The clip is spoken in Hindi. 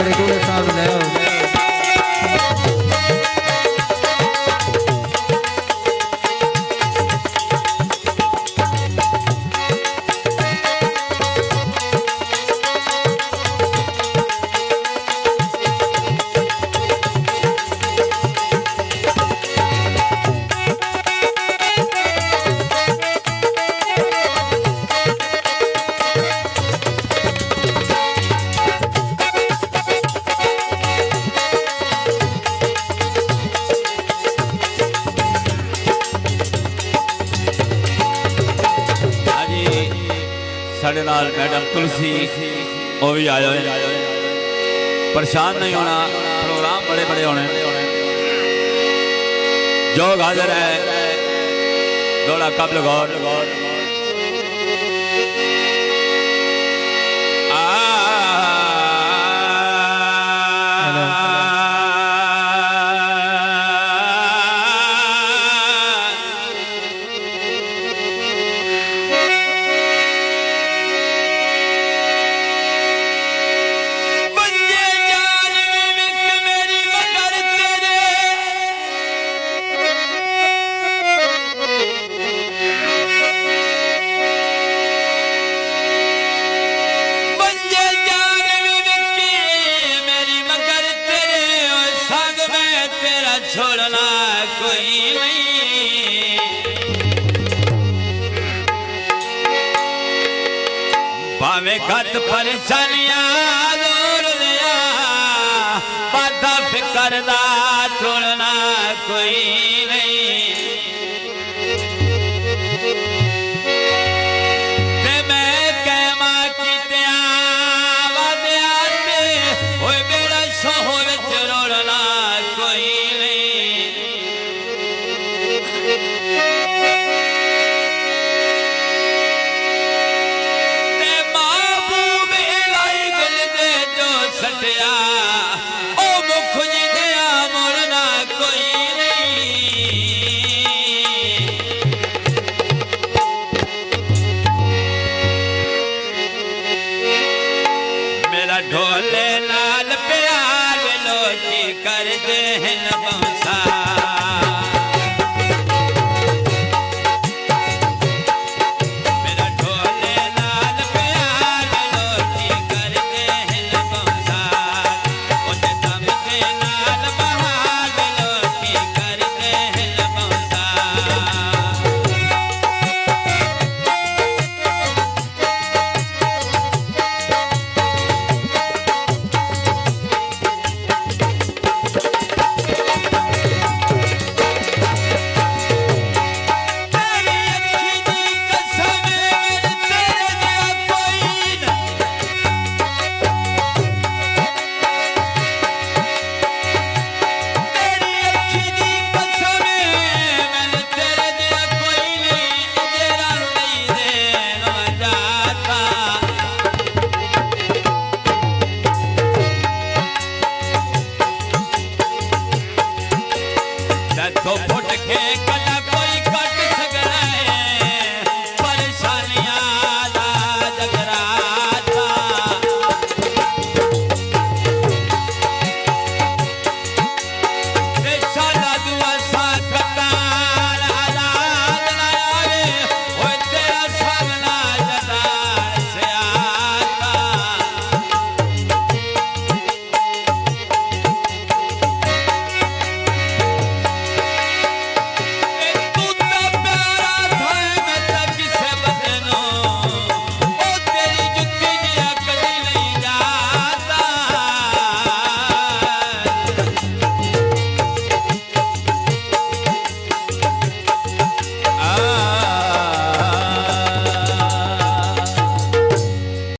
बड़े टोले साहब ले साढ़े नाल मैडम तुलसी वो भी आए हुए परेशान नहीं होना प्रोग्राम बड़े बड़े होने जो हाजिर है दौड़ा कबल गौर छोड़ना कोई नहीं भावे खत परेशानियां दूर लिया बाधा फिकर दा छोड़ना कोई नहीं ते मैं कहमा कीतिया वादिया ते ओए बेड़ा सोह विच रोड़ना कोई सटिया ओ मुख जी दिया मुड़ना कोई नहीं मेरा ढोले नाल प्यार लोची कर दे बंसा तो फुट के